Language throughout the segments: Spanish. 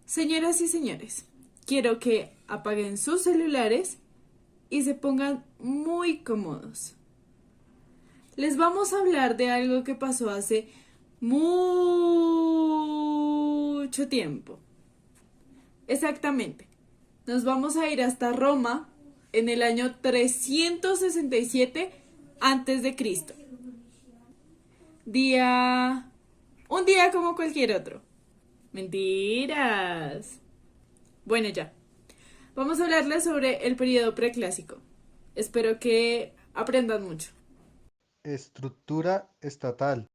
Señoras y señores, quiero que apaguen sus celulares y se pongan muy cómodos. Les vamos a hablar de algo que pasó hace mucho tiempo. Exactamente. Nos vamos a ir hasta Roma en el año 367 antes de Cristo. Un día como cualquier otro. Mentiras. Bueno, ya. Vamos a hablarles sobre el periodo preclásico. Espero que aprendan mucho. Estructura estatal.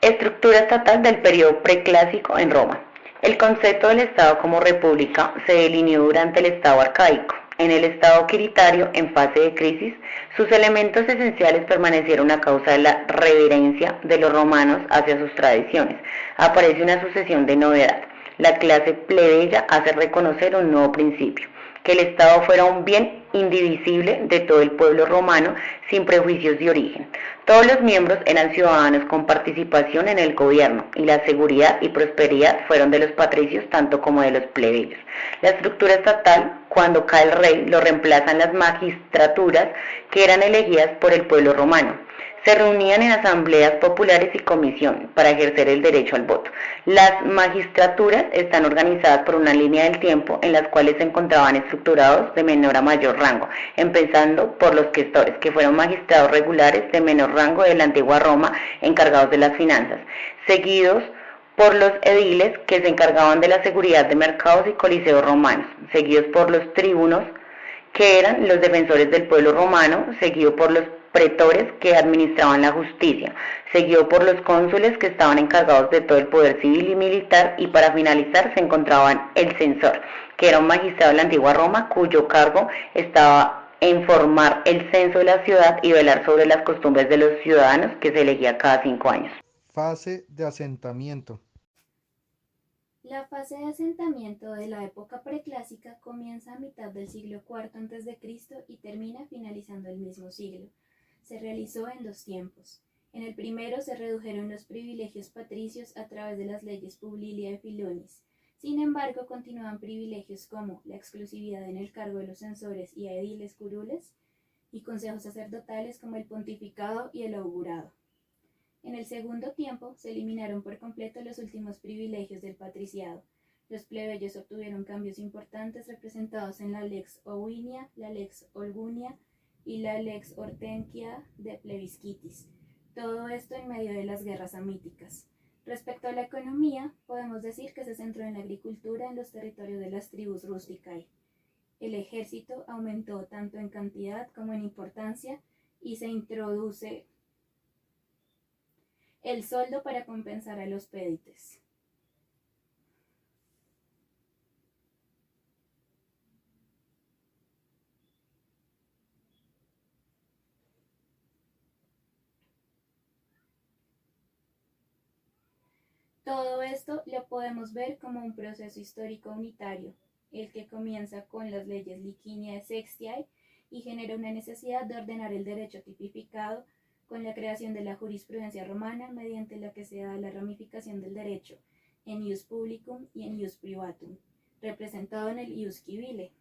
Estructura estatal del periodo preclásico en Roma. El concepto del Estado como república se delineó durante el Estado arcaico. En el Estado quiritario, en fase de crisis, sus elementos esenciales permanecieron a causa de la reverencia de los romanos hacia sus tradiciones. Aparece una sucesión de novedad. La clase plebeya hace reconocer un nuevo principio, que el Estado fuera un bien indivisible de todo el pueblo romano sin prejuicios de origen. Todos los miembros eran ciudadanos con participación en el gobierno y la seguridad y prosperidad fueron de los patricios tanto como de los plebeyos. La estructura estatal, cuando cae el rey, lo reemplazan las magistraturas que eran elegidas por el pueblo romano. Se reunían en asambleas populares y comisión para ejercer el derecho al voto. Las magistraturas están organizadas por una línea del tiempo en las cuales se encontraban estructurados de menor a mayor rango, empezando por los questores, que fueron magistrados regulares de menor rango de la antigua Roma, encargados de las finanzas, seguidos por los ediles, que se encargaban de la seguridad de mercados y coliseos romanos, seguidos por los tribunos, que eran los defensores del pueblo romano, seguido por los pretores, que administraban la justicia, seguido por los cónsules, que estaban encargados de todo el poder civil y militar, y para finalizar se encontraban el censor, que era un magistrado de la antigua Roma, cuyo cargo estaba en formar el censo de la ciudad y velar sobre las costumbres de los ciudadanos, que se elegía cada 5 años. Fase de asentamiento. La fase de asentamiento de la época preclásica comienza a mitad del siglo IV a.C. y termina finalizando el mismo siglo. Se realizó en dos tiempos. En el primero se redujeron los privilegios patricios a través de las leyes Publilia y Filonis. Sin embargo, continuaban privilegios como la exclusividad en el cargo de los censores y ediles curules y consejos sacerdotales como el pontificado y el augurado. En el segundo tiempo se eliminaron por completo los últimos privilegios del patriciado. Los plebeyos obtuvieron cambios importantes representados en la Lex Ovinia, la Lex Olgunia y la Lex Hortensia de Plebiscitis. Todo esto en medio de las guerras samíticas. Respecto a la economía, podemos decir que se centró en la agricultura en los territorios de las tribus rusticae. El ejército aumentó tanto en cantidad como en importancia y se introduce el soldo para compensar a los pédites. Todo esto lo podemos ver como un proceso histórico unitario, el que comienza con las leyes Liciniae Sextiae y genera una necesidad de ordenar el derecho tipificado con la creación de la jurisprudencia romana, mediante la que se da la ramificación del derecho en ius publicum y en ius privatum, representado en el ius civile.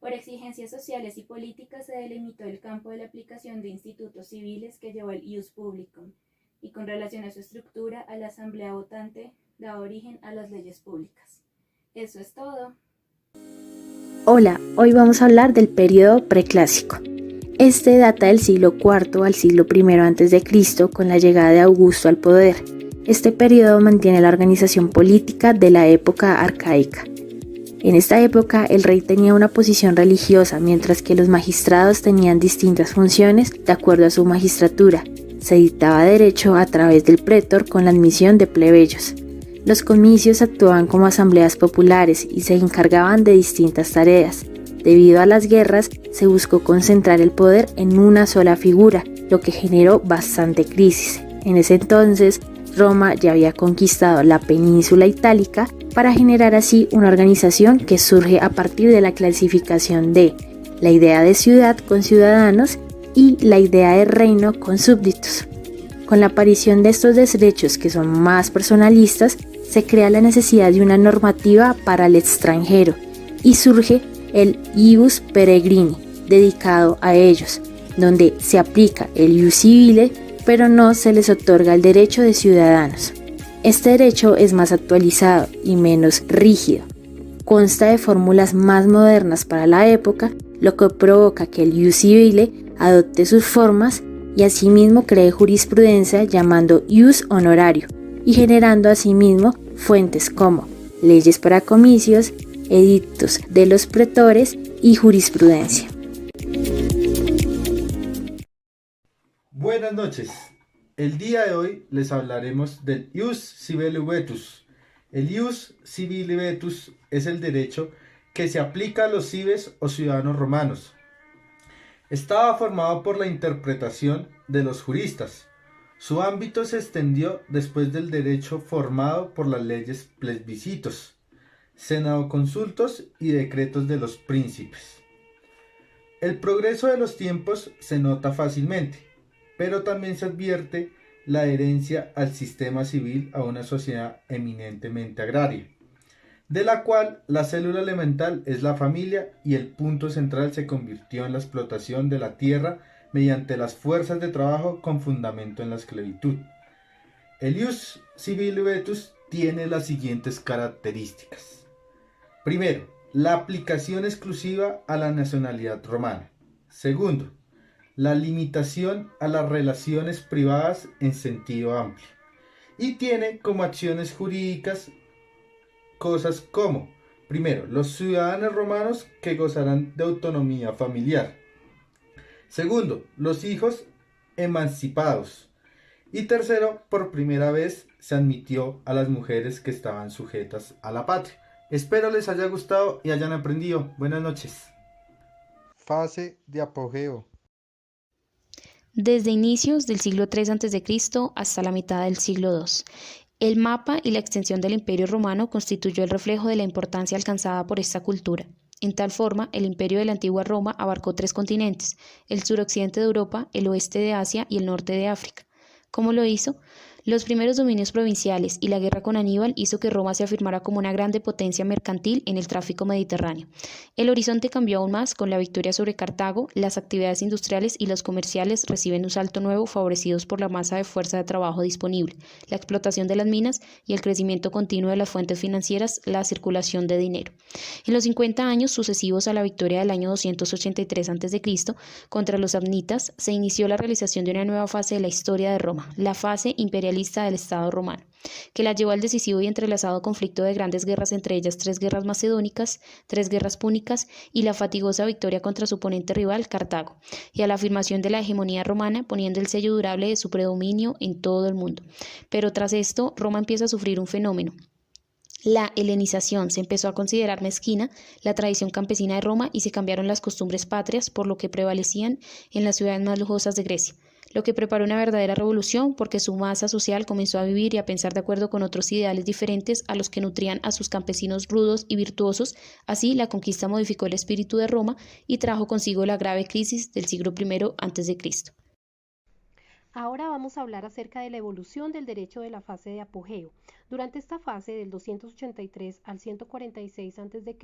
Por exigencias sociales y políticas se delimitó el campo de la aplicación de institutos civiles que llevó el ius publicum, y con relación a su estructura, a la asamblea votante da origen a las leyes públicas. Eso es todo. Hola, hoy vamos a hablar del periodo preclásico. Este data del siglo IV al siglo I a.C. con la llegada de Augusto al poder. Este periodo mantiene la organización política de la época arcaica. En esta época el rey tenía una posición religiosa, mientras que los magistrados tenían distintas funciones de acuerdo a su magistratura. Se dictaba derecho a través del pretor con la admisión de plebeyos. Los comicios actuaban como asambleas populares y se encargaban de distintas tareas. Debido a las guerras, se buscó concentrar el poder en una sola figura, lo que generó bastante crisis. En ese entonces, Roma ya había conquistado la península itálica para generar así una organización que surge a partir de la clasificación de la idea de ciudad con ciudadanos y la idea de reino con súbditos. Con la aparición de estos derechos que son más personalistas, se crea la necesidad de una normativa para el extranjero y surge el ius peregrini, dedicado a ellos, donde se aplica el ius civile, pero no se les otorga el derecho de ciudadanos. Este derecho es más actualizado y menos rígido. Consta de fórmulas más modernas para la época, lo que provoca que el ius civile adopte sus formas y asimismo cree jurisprudencia llamando ius honorario y generando asimismo fuentes como leyes para comicios, edictos de los pretores y jurisprudencia. Buenas noches. El día de hoy les hablaremos del ius civile vetus. El ius civile vetus es el derecho que se aplica a los cives o ciudadanos romanos. Estaba formado por la interpretación de los juristas. Su ámbito se extendió después del derecho formado por las leyes plebiscitos, senadoconsultos y decretos de los príncipes. El progreso de los tiempos se nota fácilmente, pero también se advierte la herencia al sistema civil a una sociedad eminentemente agraria, de la cual la célula elemental es la familia y el punto central se convirtió en la explotación de la tierra mediante las fuerzas de trabajo con fundamento en la esclavitud. El ius civile vetus tiene las siguientes características. Primero, la aplicación exclusiva a la nacionalidad romana. Segundo, la limitación a las relaciones privadas en sentido amplio. Y tiene como acciones jurídicas cosas como, primero, los ciudadanos romanos que gozarán de autonomía familiar. Segundo, los hijos emancipados. Y tercero, por primera vez se admitió a las mujeres que estaban sujetas a la patria. Espero les haya gustado y hayan aprendido. Buenas noches. Fase de apogeo. Desde inicios del siglo III a.C. hasta la mitad del siglo II. El mapa y la extensión del Imperio Romano constituyó el reflejo de la importancia alcanzada por esta cultura. En tal forma, el imperio de la antigua Roma abarcó 3 continentes, el suroccidente de Europa, el oeste de Asia y el norte de África. ¿Cómo lo hizo? Los primeros dominios provinciales y la guerra con Aníbal hizo que Roma se afirmara como una grande potencia mercantil en el tráfico mediterráneo. El horizonte cambió aún más con la victoria sobre Cartago, las actividades industriales y los comerciales reciben un salto nuevo favorecidos por la masa de fuerza de trabajo disponible, la explotación de las minas y el crecimiento continuo de las fuentes financieras, la circulación de dinero. En los 50 años sucesivos a la victoria del año 283 a.C. contra los samnitas, se inició la realización de una nueva fase de la historia de Roma, la fase imperialista del Estado romano, que la llevó al decisivo y entrelazado conflicto de grandes guerras, entre ellas 3 guerras macedónicas, 3 guerras púnicas y la fatigosa victoria contra su oponente rival, Cartago, y a la afirmación de la hegemonía romana, poniendo el sello durable de su predominio en todo el mundo. Pero tras esto, Roma empieza a sufrir un fenómeno. La helenización. Se empezó a considerar mezquina la tradición campesina de Roma y se cambiaron las costumbres patrias por lo que prevalecían en las ciudades más lujosas de Grecia, lo que preparó una verdadera revolución porque su masa social comenzó a vivir y a pensar de acuerdo con otros ideales diferentes a los que nutrían a sus campesinos rudos y virtuosos. Así, la conquista modificó el espíritu de Roma y trajo consigo la grave crisis del siglo I a.C. Ahora vamos a hablar acerca de la evolución del derecho de la fase de apogeo. Durante esta fase, del 283 al 146 a.C.,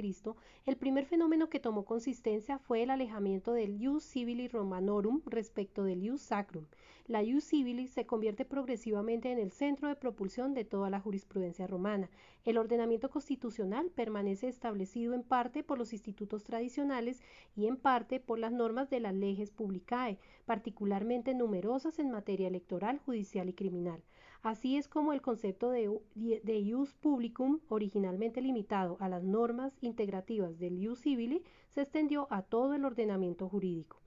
el primer fenómeno que tomó consistencia fue el alejamiento del ius civili Romanorum respecto del ius sacrum. La ius civili se convierte progresivamente en el centro de propulsión de toda la jurisprudencia romana. El ordenamiento constitucional permanece establecido en parte por los institutos tradicionales y en parte por las normas de las leges publicae, particularmente numerosas en materia electoral, judicial y criminal. Así es como el concepto de ius publicum, originalmente limitado a las normas integrativas del ius civili, se extendió a todo el ordenamiento jurídico.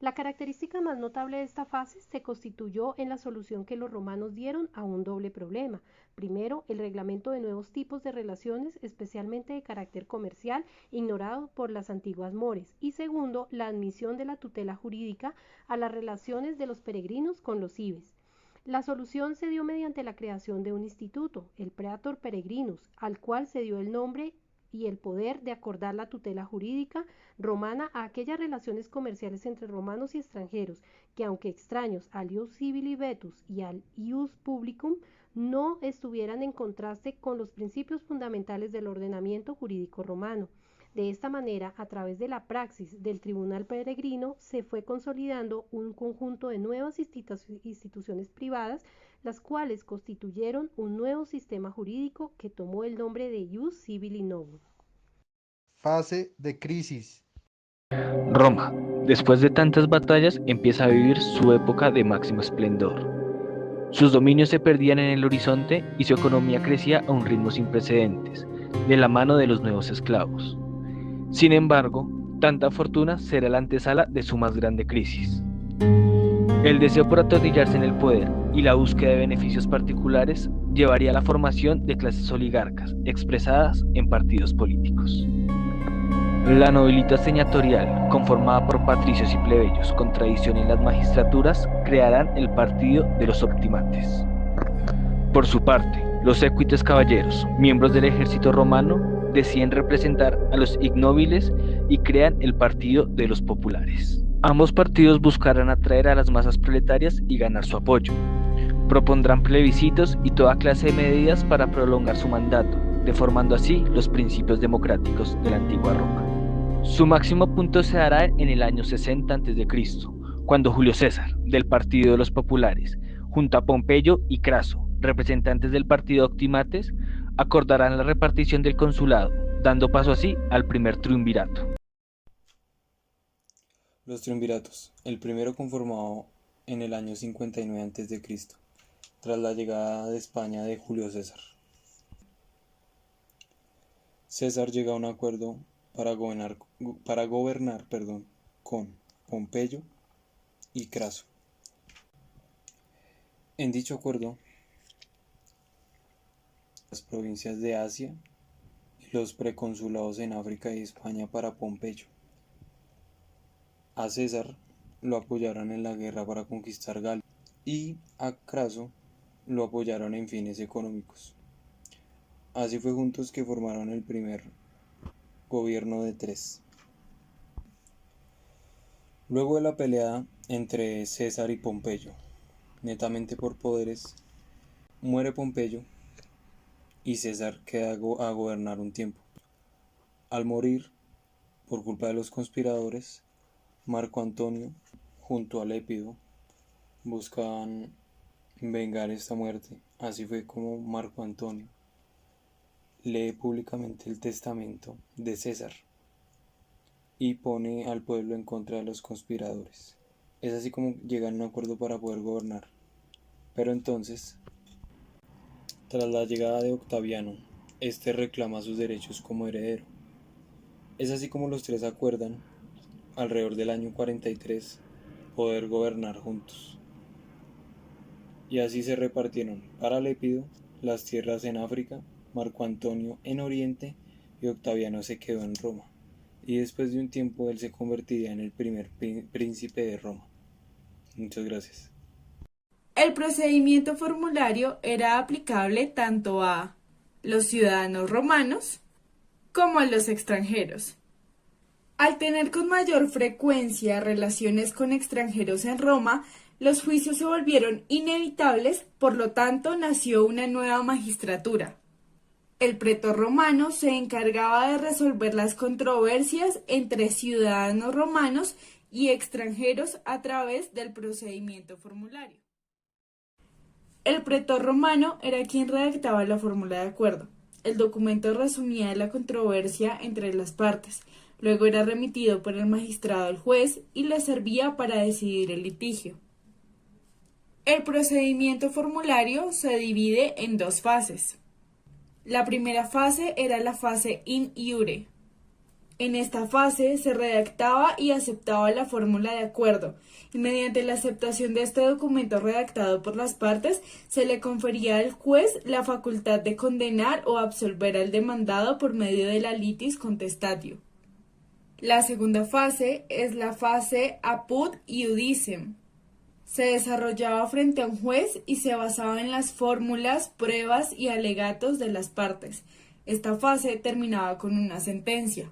La característica más notable de esta fase se constituyó en la solución que los romanos dieron a un doble problema. Primero, el reglamento de nuevos tipos de relaciones, especialmente de carácter comercial, ignorado por las antiguas mores. Y segundo, la admisión de la tutela jurídica a las relaciones de los peregrinos con los cives. La solución se dio mediante la creación de un instituto, el Praetor Peregrinus, al cual se dio el nombre y el poder de acordar la tutela jurídica romana a aquellas relaciones comerciales entre romanos y extranjeros que, aunque extraños al ius civili vetus y al ius publicum, no estuvieran en contraste con los principios fundamentales del ordenamiento jurídico romano. De esta manera, a través de la praxis del tribunal peregrino, se fue consolidando un conjunto de nuevas instituciones privadas, las cuales constituyeron un nuevo sistema jurídico que tomó el nombre de Ius Civili Novus. Fase de crisis. Roma, después de tantas batallas, empieza a vivir su época de máximo esplendor. Sus dominios se perdían en el horizonte y su economía crecía a un ritmo sin precedentes, de la mano de los nuevos esclavos. Sin embargo, tanta fortuna será la antesala de su más grande crisis. El deseo por atornillarse en el poder y la búsqueda de beneficios particulares llevaría a la formación de clases oligarcas, expresadas en partidos políticos. La nobilidad señatorial, conformada por patricios y plebeyos con tradición en las magistraturas, crearán el partido de los optimates. Por su parte, los equites caballeros, miembros del ejército romano, deciden representar a los ignóbiles y crean el partido de los populares. Ambos partidos buscarán atraer a las masas proletarias y ganar su apoyo. Propondrán plebiscitos y toda clase de medidas para prolongar su mandato, deformando así los principios democráticos de la antigua Roma. Su máximo punto se dará en el año 60 a.C., cuando Julio César, del partido de los populares, junto a Pompeyo y Craso, representantes del partido optimates, acordarán la repartición del consulado, dando paso así al primer triunvirato. Los triunviratos, el primero conformado en el año 59 a.C., tras la llegada de España de Julio César. César llega a un acuerdo para gobernar con Pompeyo y Craso. En dicho acuerdo, las provincias de Asia y los preconsulados en África y España para Pompeyo. A César lo apoyaron en la guerra para conquistar Galia y a Craso lo apoyaron en fines económicos. Así fue juntos que formaron el primer gobierno de tres. Luego de la pelea entre César y Pompeyo, netamente por poderes, muere Pompeyo y César queda a gobernar un tiempo. Al morir, por culpa de los conspiradores, Marco Antonio, junto a Lépido, buscaban vengar esta muerte. Así fue como Marco Antonio lee públicamente el testamento de César y pone al pueblo en contra de los conspiradores. Es así como llegan a un acuerdo para poder gobernar. Pero entonces, tras la llegada de Octaviano, este reclama sus derechos como heredero. Es así como los tres acuerdan, alrededor del año 43, poder gobernar juntos. Y así se repartieron para Lépido las tierras en África, Marco Antonio en Oriente y Octaviano se quedó en Roma. Y después de un tiempo él se convertiría en el primer príncipe de Roma. Muchas gracias. El procedimiento formulario era aplicable tanto a los ciudadanos romanos como a los extranjeros. Al tener con mayor frecuencia relaciones con extranjeros en Roma, los juicios se volvieron inevitables, por lo tanto nació una nueva magistratura. El pretor romano se encargaba de resolver las controversias entre ciudadanos romanos y extranjeros a través del procedimiento formulario. El pretor romano era quien redactaba la fórmula de acuerdo. El documento resumía la controversia entre las partes. Luego era remitido por el magistrado al juez y le servía para decidir el litigio. El procedimiento formulario se divide en dos fases. La primera fase era la fase in iure. En esta fase se redactaba y aceptaba la fórmula de acuerdo, y mediante la aceptación de este documento redactado por las partes, se le confería al juez la facultad de condenar o absolver al demandado por medio de la litis contestatio. La segunda fase es la fase apud iudicem. Se desarrollaba frente a un juez y se basaba en las fórmulas, pruebas y alegatos de las partes. Esta fase terminaba con una sentencia.